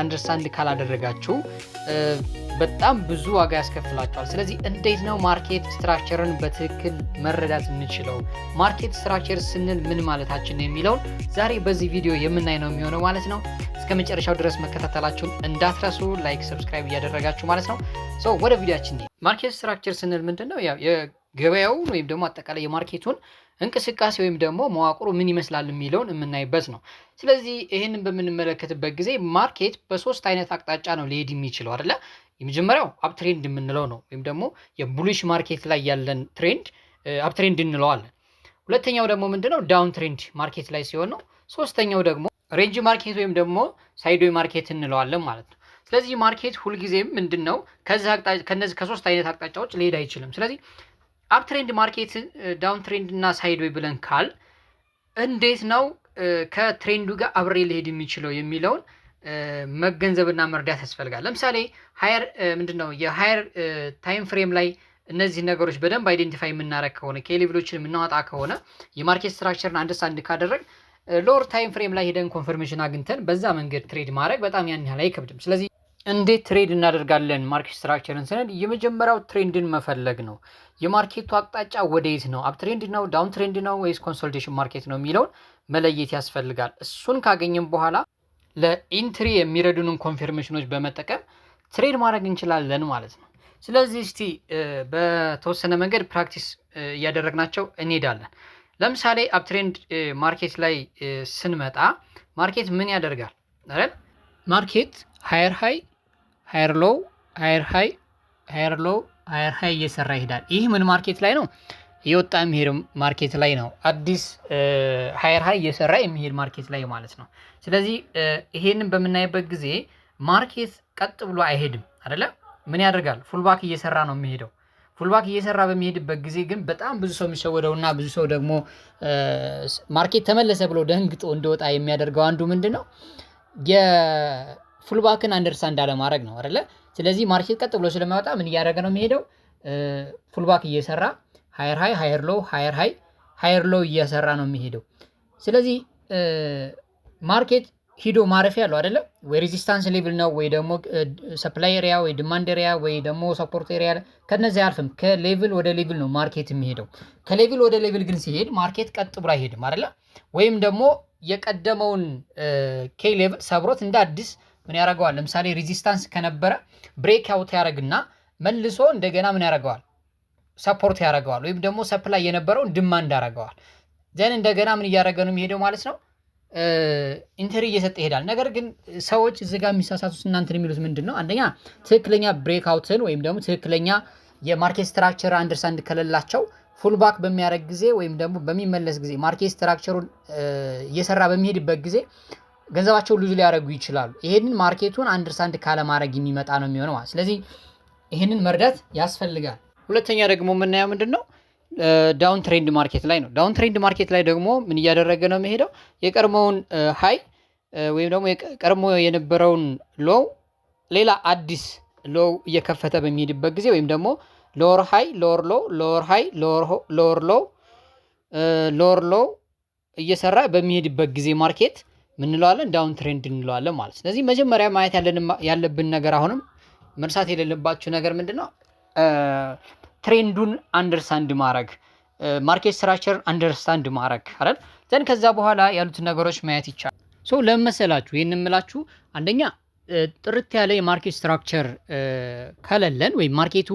አንደርስታንድ ካላደረጋችሁ በጣም ብዙ ዋጋ ያስከፍላችኋል። ስለዚህ እንዴት ነው ማርኬት ስትራክቸርን በትክክል መረዳት የምንችለው? ማርኬት ስትራክቸር ስንል ምን ማለታችን ነው የሚለውን ዛሬ በዚህ ቪዲዮ የምናይ ነው የሚሆነው ማለት ነው። እስከ መጨረሻው ድረስ መከታተላችሁን እንዳትረሱ፣ ላይክ ሰብስክራይብ እያደረጋችሁ ማለት ነው። ወደ ቪዲዮአችን ነው። ማርኬት ስትራክቸር ስንል ምንድነው? ያው የገበያውን ወይም ደግሞ አጠቃላይ የማርኬቱን እንቅስቃሴ ወይም ደግሞ መዋቅሩ ምን ይመስላል የሚለውን የምናይበት ነው። ስለዚህ ይህንን በምንመለከትበት ጊዜ ማርኬት በሶስት አይነት አቅጣጫ ነው ሊሄድ የሚችለው አይደለ? የመጀመሪያው አፕ ትሬንድ የምንለው ነው፣ ወይም ደግሞ የቡሊሽ ማርኬት ላይ ያለን ትሬንድ አፕ ትሬንድ እንለዋለን። ሁለተኛው ደግሞ ምንድነው? ዳውን ትሬንድ ማርኬት ላይ ሲሆን ነው። ሶስተኛው ደግሞ ሬንጅ ማርኬት ወይም ደግሞ ሳይድዌይ ማርኬት እንለዋለን ማለት ነው። ስለዚህ ማርኬት ሁልጊዜም ምንድነው ከነዚህ ከሶስት አይነት አቅጣጫዎች ሊሄድ አይችልም። ስለዚህ አፕ ትሬንድ ማርኬት፣ ዳውን ትሬንድ እና ሳይድዌይ ብለን ካል እንዴት ነው ከትሬንዱ ጋር አብሬ ሊሄድ የሚችለው የሚለውን መገንዘብና መርዳት ያስፈልጋል። ለምሳሌ ሃየር ምንድነው የሃየር ታይም ፍሬም ላይ እነዚህ ነገሮች በደንብ አይዴንቲፋይ የምናደርግ ከሆነ ከሌቭሎችን የምናወጣ ከሆነ የማርኬት ስትራክቸርን አንደርስታንድ ካደረግ ሎወር ታይም ፍሬም ላይ ሄደን ኮንፈርሜሽን አግኝተን በዛ መንገድ ትሬድ ማድረግ በጣም ያን ያህል አይከብድም። ስለዚህ እንዴት ትሬድ እናደርጋለን ማርኬት ስትራክቸርን ስንል የመጀመሪያው ትሬንድን መፈለግ ነው። የማርኬቱ አቅጣጫ ወደየት ነው? አፕ ትሬንድ ነው? ዳውን ትሬንድ ነው? ወይስ ኮንሶሊዴሽን ማርኬት ነው የሚለውን መለየት ያስፈልጋል። እሱን ካገኘን በኋላ ለኢንትሪ የሚረዱንን ኮንፈርሜሽኖች በመጠቀም ትሬድ ማድረግ እንችላለን ማለት ነው። ስለዚህ እስቲ በተወሰነ መንገድ ፕራክቲስ እያደረግናቸው እንሄዳለን። ለምሳሌ አፕ ትሬንድ ማርኬት ላይ ስንመጣ ማርኬት ምን ያደርጋል አይደል? ማርኬት ሃየር ሃይ፣ ሃየር ሎው፣ ሃየር ሃይ፣ ሃየር ሎው፣ ሃየር ሃይ እየሰራ ይሄዳል። ይህ ምን ማርኬት ላይ ነው? የወጣ የሚሄድ ማርኬት ላይ ነው። አዲስ ሃየር ሃይ እየሰራ የሚሄድ ማርኬት ላይ ማለት ነው። ስለዚህ ይሄንን በምናይበት ጊዜ ማርኬት ቀጥ ብሎ አይሄድም አይደለ? ምን ያደርጋል? ፉልባክ እየሰራ ነው የሚሄደው። ፉልባክ እየሰራ በሚሄድበት ጊዜ ግን በጣም ብዙ ሰው የሚሸወደውና ብዙ ሰው ደግሞ ማርኬት ተመለሰ ብሎ ደንግጦ እንደወጣ የሚያደርገው አንዱ ምንድነው? የፉልባክን አንደርስታንድ አለማድረግ ነው አይደለ? ስለዚህ ማርኬት ቀጥ ብሎ ስለማይወጣ ምን እያደረገ ነው የሚሄደው? ፉልባክ እየሰራ ሃየር ሃይ፣ ሃየር ሎው፣ ሃየር ሃይ፣ ሃየር ሎው እየሰራ ነው የሚሄደው። ስለዚህ ማርኬት ሂዶ ማረፊያ ያለው አይደለም ወይ ሬዚስታንስ ሌቭል ነው ወይ ደግሞ ሰፕላይ ኤሪያ ወይ ዲማንድ ኤሪያ ወይ ደግሞ ሰፖርት ኤሪያ፣ ከነዚህ አልፍም ከሌቭል ወደ ሌቭል ነው ማርኬት የሚሄደው። ከሌቭል ወደ ሌቭል ግን ሲሄድ ማርኬት ቀጥ ብሎ አይሄድም አይደለ? ወይም ደግሞ የቀደመውን ኬ ሌቭል ሰብሮት እንደ አዲስ ምን ያደርገዋል? ለምሳሌ ሬዚስታንስ ከነበረ ብሬክ አውት ያደርግና መልሶ እንደገና ምን ያደርገዋል? ሰፖርት ያደርገዋል። ወይም ደግሞ ሰፕላይ የነበረውን ዲማንድ ያደርገዋል። ዘን እንደገና ምን እያደረገ ነው የሚሄደው ማለት ነው? ኢንትሪ እየሰጠ ይሄዳል። ነገር ግን ሰዎች እዚህ ጋር የሚሳሳቱት እናንተን የሚሉት ምንድነው? አንደኛ ትክክለኛ ብሬክ አውትን ወይም ደግሞ ትክክለኛ የማርኬት ስትራክቸር አንደርስታንድ ከሌላቸው ፉልባክ በሚያደርግ ጊዜ ወይም ደግሞ በሚመለስ ጊዜ ማርኬት ስትራክቸሩን እየሰራ በሚሄድበት ጊዜ ገንዘባቸውን ሉዝ ሊያደርጉ ይችላሉ። ይሄንን ማርኬቱን አንደርስታንድ ካለማድረግ የሚመጣ ነው የሚሆነው ማለት። ስለዚህ ይሄንን መርዳት ያስፈልጋል። ሁለተኛ ደግሞ የምናየው ምንድነው? ዳውን ትሬንድ ማርኬት ላይ ነው። ዳውን ትሬንድ ማርኬት ላይ ደግሞ ምን እያደረገ ነው የሚሄደው? የቀድሞውን ሃይ ወይም ደግሞ የቀድሞ የነበረውን ሎው ሌላ አዲስ ሎው እየከፈተ በሚሄድበት ጊዜ ወይም ደግሞ ሎወር ሃይ፣ ሎወር ሎው፣ ሎወር ሃይ፣ ሎወር ሎው፣ ሎወር ሎው እየሰራ በሚሄድበት ጊዜ ማርኬት ምን እንለዋለን? ዳውን ትሬንድ እንለዋለን ማለት። ስለዚህ መጀመሪያ ማየት ያለብን ነገር አሁንም መርሳት የሌለባችሁ ነገር ምንድነው? ትሬንዱን አንደርስታንድ ማድረግ፣ ማርኬት ስትራክቸር አንደርስታንድ ማድረግ አይደል? ዘን ከዛ በኋላ ያሉትን ነገሮች ማየት ይቻላል። ለምን መሰላችሁ ይሄን የምላችሁ? አንደኛ ጥርት ያለ የማርኬት ስትራክቸር ከሌለን ወይም ማርኬቱ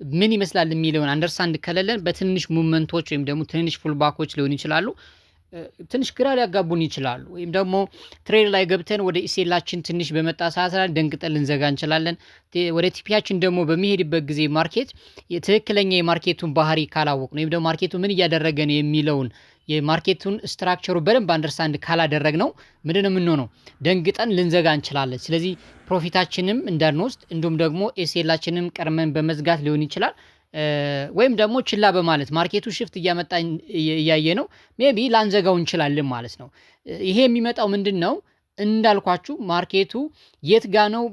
ምን ይመስላል የሚለውን አንደርስታንድ ከሌለን በትንሽ ሙቭመንቶች ወይም ደግሞ ትንሽ ፉልባኮች ሊሆኑ ይችላሉ ትንሽ ግራ ሊያጋቡን ይችላሉ። ወይም ደግሞ ትሬድ ላይ ገብተን ወደ ኢሴላችን ትንሽ በመጣ ሰዓት ላይ ደንግጠን ልንዘጋ እንችላለን። ወደ ቲፒያችን ደግሞ በሚሄድበት ጊዜ ማርኬት ትክክለኛ የማርኬቱን ባህሪ ካላወቅን ወይም ደግሞ ማርኬቱ ምን እያደረገ ነው የሚለውን የማርኬቱን ስትራክቸሩ በደንብ አንደርስታንድ ካላደረግነው ምንድነው የምንሆነው? ደንግጠን ልንዘጋ እንችላለን። ስለዚህ ፕሮፊታችንም እንዳንወስድ እንዲሁም ደግሞ ኤሴላችንም ቀርመን በመዝጋት ሊሆን ይችላል። ወይም ደግሞ ችላ በማለት ማርኬቱ ሽፍት እያመጣ እያየ ነው ሜቢ ላንዘጋው እንችላለን ማለት ነው። ይሄ የሚመጣው ምንድነው? እንዳልኳችሁ ማርኬቱ የት ጋ ነው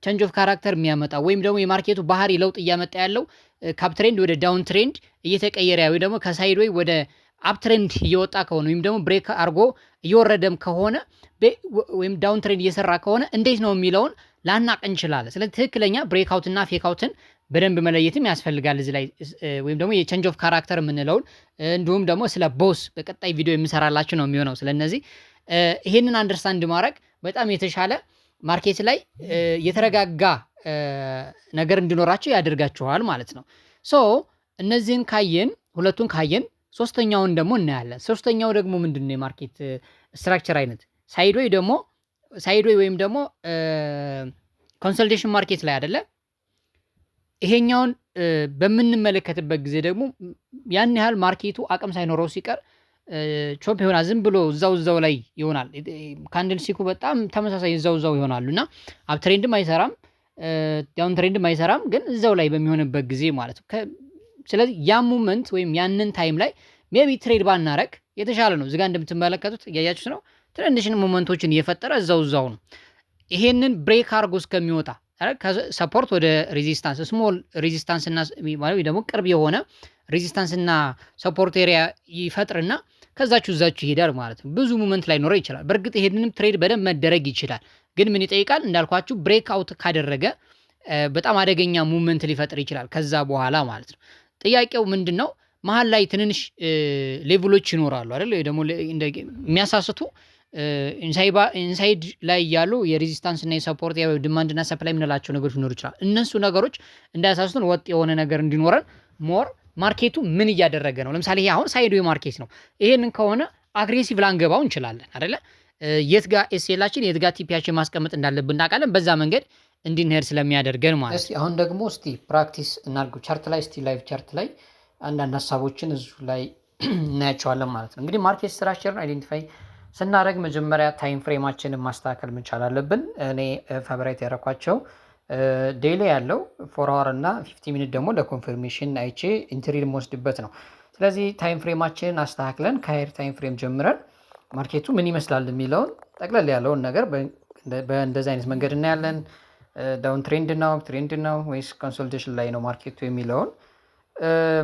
ቼንጅ ኦፍ ካራክተር የሚያመጣው ወይም ደግሞ የማርኬቱ ባህሪ ለውጥ እያመጣ ያለው ከአፕ ትሬንድ ወደ ዳውን ትሬንድ እየተቀየረ ወይ ደግሞ ከሳይድ ወይ ወደ አፕ ትሬንድ እየወጣ ከሆነ ወይም ደግሞ ብሬክ አርጎ እየወረደም ከሆነ ወይም ዳውን ትሬንድ እየሰራ ከሆነ እንዴት ነው የሚለውን ላናቅ እንችላለን። ስለዚህ ትክክለኛ ብሬክአውት እና ፌክአውትን በደንብ መለየትም ያስፈልጋል እዚህ ላይ ወይም ደግሞ የቼንጅ ኦፍ ካራክተር የምንለውን እንዲሁም ደግሞ ስለ ቦስ በቀጣይ ቪዲዮ የምሰራላችሁ ነው የሚሆነው። ስለነዚህ ይሄንን አንደርስታንድ ማድረግ በጣም የተሻለ ማርኬት ላይ የተረጋጋ ነገር እንዲኖራቸው ያደርጋችኋል ማለት ነው። ሶ እነዚህን ካየን ሁለቱን ካየን ሶስተኛውን ደግሞ እናያለን። ሶስተኛው ደግሞ ምንድነው የማርኬት ስትራክቸር አይነት ሳይድዌይ ወይም ደግሞ ኮንሰልቴሽን ማርኬት ላይ አይደለ? ይሄኛውን በምንመለከትበት ጊዜ ደግሞ ያን ያህል ማርኬቱ አቅም ሳይኖረው ሲቀር ቾፕ ይሆናል። ዝም ብሎ እዛው ላይ ይሆናል። ካንድል ሲኩ በጣም ተመሳሳይ እዛው ይሆናሉ እና አፕ ትሬንድም አይሰራም፣ ዳውን ትሬንድም አይሰራም፣ ግን እዛው ላይ በሚሆንበት ጊዜ ማለት ነው። ስለዚህ ያ ሙመንት ወይም ያንን ታይም ላይ ሜቢ ትሬድ ባናረግ የተሻለ ነው። እዚጋ እንደምትመለከቱት እያያችሁት ነው። ትንንሽን ሞመንቶችን እየፈጠረ እዛው ነው። ይሄንን ብሬክ አርጎ እስከሚወጣ ከሰፖርት ወደ ሬዚስታንስ ስሞል ሬዚስታንስ እና ማለት ደግሞ ቅርብ የሆነ ሬዚስታንስ እና ሰፖርት ኤሪያ ይፈጥርና ከዛችሁ ይሄዳል ማለት ነው። ብዙ ሙመንት ላይ ኖረው ይችላል። በእርግጥ ይሄንንም ትሬድ በደንብ መደረግ ይችላል። ግን ምን ይጠይቃል እንዳልኳችሁ ብሬክ አውት ካደረገ በጣም አደገኛ ሙመንት ሊፈጥር ይችላል ከዛ በኋላ ማለት ነው። ጥያቄው ምንድነው? መሀል ላይ ትንንሽ ሌቭሎች ይኖራሉ አይደል? ደግሞ የሚያሳስቱ ኢንሳይድ ላይ ያሉ የሬዚስታንስ እና የሰፖርት ዲማንድ እና ሰፕላይ የምንላቸው ነገሮች ሊኖሩ ይችላል። እነሱ ነገሮች እንዳያሳስቱን ወጥ የሆነ ነገር እንዲኖረን ሞር ማርኬቱ ምን እያደረገ ነው። ለምሳሌ ይሄ አሁን ሳይድዌይ ማርኬት ነው። ይሄንን ከሆነ አግሬሲቭ ላንገባው እንችላለን አይደለ? የት ጋር ኤስኤላችን የት ጋር ቲፒያችን ማስቀመጥ እንዳለብን እናውቃለን። በዛ መንገድ እንድንሄድ ስለሚያደርገን ማለት ነው። አሁን ደግሞ እስቲ ፕራክቲስ እናድርገው። ቻርት ላይ እስቲ ላይቭ ቻርት ላይ አንዳንድ ሀሳቦችን እዚሁ ላይ እናያቸዋለን ማለት ነው። እንግዲህ ማርኬት ስትራክቸርን አይዴንቲፋይ ስናደርግ መጀመሪያ ታይም ፍሬማችንን ማስተካከል መቻል አለብን። እኔ ፋቨራይት ያደረኳቸው ዴይሊ ያለው 4 አወር እና 50 ሚኒት ደግሞ ለኮንፈርሜሽን አይቼ ኢንትሪ የምወስድበት ነው። ስለዚህ ታይም ፍሬማችንን አስተካክለን ከሃየር ታይም ፍሬም ጀምረን ማርኬቱ ምን ይመስላል የሚለውን ጠቅለል ያለውን ነገር በእንደዚህ አይነት መንገድ እናያለን። ዳውን ትሬንድ ነው ወይስ ኮንሶሊዴሽን ላይ ነው ማርኬቱ የሚለውን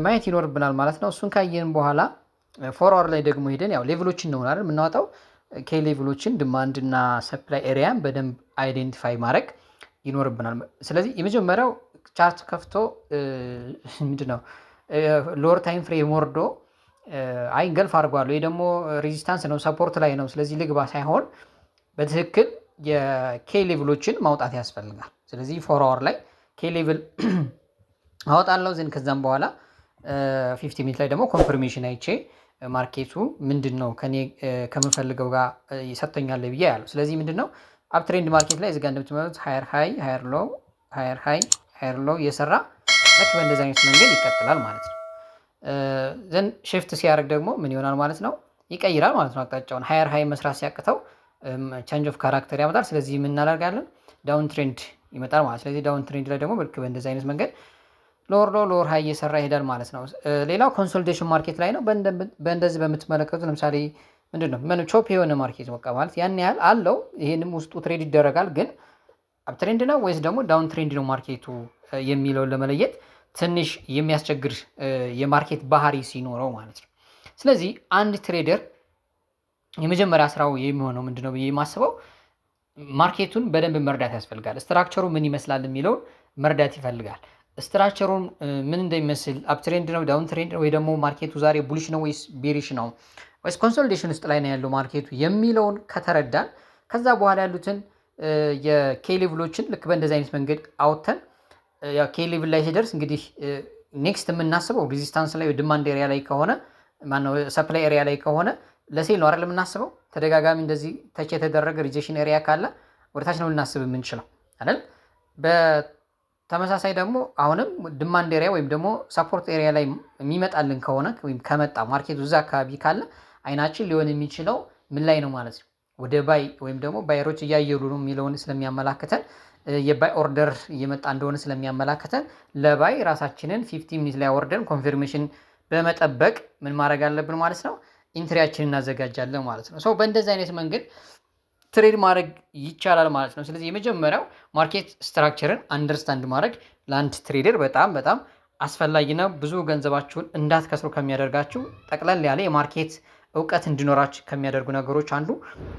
ማየት ይኖርብናል ማለት ነው። እሱን ካየን በኋላ 4 አወር ላይ ደግሞ ሄደን ያው ሌቭሎችን ነው አይደል የምናወጣው። ሌቭሎችን ዲማንድ እና ሰፕላይ ኤሪያን በደንብ አይዴንቲፋይ ማድረግ ይኖርብናል። ስለዚህ የመጀመሪያው ቻርት ከፍቶ ምንድነው ሎወር ታይም ፍሬም ወርዶ ገልፍ አድርጓል ወይ ደግሞ ሬዚስታንስ ነው ሰፖርት ላይ ነው ስለዚህ ልግባ ሳይሆን በትክክል የኬ ሌቭሎችን ማውጣት ያስፈልጋል። ስለዚህ 4 አወር ላይ ኬ ሌቭል አወጣለሁ ዘን ከዛም በኋላ 50 ሚኒት ላይ ደግሞ ኮንፈርሜሽን አይቼ ማርኬቱ ምንድነው ከኔ ከምፈልገው ጋር ይሰጠኛል ብዬ ያለው። ስለዚህ ምንድነው አፕ ትሬንድ ማርኬት ላይ እዚጋ እንደምትመጡት ሃየር ሃይ ሃየር ሎው እየሰራ ልክ በእንደዚህ አይነት መንገድ ይቀጥላል ማለት ነው። ዘን ሽፍት ሲያደርግ ደግሞ ምን ይሆናል ማለት ነው ይቀይራል ማለት ነው አቅጣጫውን። ሃየር ሃይ መስራት ሲያቅተው ቼንጅ ኦፍ ካራክተር ያመጣል። ስለዚህ ምን እናደርጋለን ዳውን ትሬንድ ይመጣል ማለት። ስለዚህ ዳውን ትሬንድ ላይ ደግሞ ልክ በእንደዚህ አይነት መንገድ ሎወር ሃይ እየሰራ ይሄዳል ማለት ነው። ሌላው ኮንሶሊዴሽን ማርኬት ላይ ነው። በእንደዚህ በምትመለከቱት ለምሳሌ ምንድነው ቾፕ የሆነ ማርኬት በቃ ማለት ያን ያህል አለው። ይሄንም ውስጡ ትሬድ ይደረጋል። ግን አፕ ትሬንድ ነው ወይስ ደግሞ ዳውን ትሬንድ ነው ማርኬቱ የሚለውን ለመለየት ትንሽ የሚያስቸግር የማርኬት ባህሪ ሲኖረው ማለት ነው። ስለዚህ አንድ ትሬደር የመጀመሪያ ስራው የሚሆነው ምንድነው ብዬ የማስበው ማርኬቱን በደንብ መርዳት ያስፈልጋል። ስትራክቸሩ ምን ይመስላል የሚለውን መርዳት ይፈልጋል። ስትራክቸሩን ምን እንደሚመስል አፕ ትሬንድ ነው ዳውን ትሬንድ ነው ወይ ደግሞ ማርኬቱ ዛሬ ቡሊሽ ነው ወይስ ቤሪሽ ነው ወይስ ኮንሶሊዴሽን ውስጥ ላይ ነው ያለው ማርኬቱ የሚለውን ከተረዳን ከዛ በኋላ ያሉትን የኬ ሌቭሎችን ልክ በእንደዚህ አይነት መንገድ አውጥተን ኬ ሌቭል ላይ ሲደርስ እንግዲህ ኔክስት የምናስበው ሬዚስታንስ ላይ ዲማንድ ኤሪያ ላይ ከሆነ ማነው ሰፕላይ ኤሪያ ላይ ከሆነ ለሴል ነው አይደል የምናስበው። ተደጋጋሚ እንደዚህ ተች የተደረገ ሪጀክሽን ኤሪያ ካለ ወደታች ነው ልናስብ የምንችለው አይደል። በተመሳሳይ ደግሞ አሁንም ዲማንድ ኤሪያ ወይም ደግሞ ሰፖርት ኤሪያ ላይ የሚመጣልን ከሆነ ወይም ከመጣ ማርኬቱ እዛ አካባቢ ካለ አይናችን ሊሆን የሚችለው ምን ላይ ነው ማለት ነው ወደ ባይ ወይም ደግሞ ባየሮች እያየሉ ነው የሚለውን ስለሚያመላክተን የባይ ኦርደር እየመጣ እንደሆነ ስለሚያመላክተን ለባይ ራሳችንን 50 ሚኒት ላይ ወርደን ኮንፊርሜሽን በመጠበቅ ምን ማድረግ አለብን ማለት ነው ኢንትሪያችንን እናዘጋጃለን ማለት ነው። ሶ በእንደዚህ አይነት መንገድ ትሬድ ማድረግ ይቻላል ማለት ነው። ስለዚህ የመጀመሪያው ማርኬት ስትራክቸርን አንደርስታንድ ማድረግ ለአንድ ትሬደር በጣም አስፈላጊ ነው። ብዙ ገንዘባችሁን እንዳትከስሩ ከሚያደርጋችሁ ጠቅለል ያለ የማርኬት እውቀት እንዲኖራችሁ ከሚያደርጉ ነገሮች አንዱ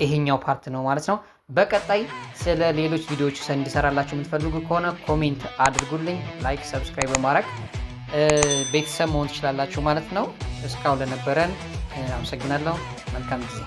ይሄኛው ፓርት ነው ማለት ነው። በቀጣይ ስለ ሌሎች ቪዲዮዎች እንዲሰራላችሁ የምትፈልጉ ከሆነ ኮሜንት አድርጉልኝ። ላይክ፣ ሰብስክራይብ በማድረግ ቤተሰብ መሆን ትችላላችሁ ማለት ነው። እስካሁን ለነበረን አመሰግናለሁ። መልካም ጊዜ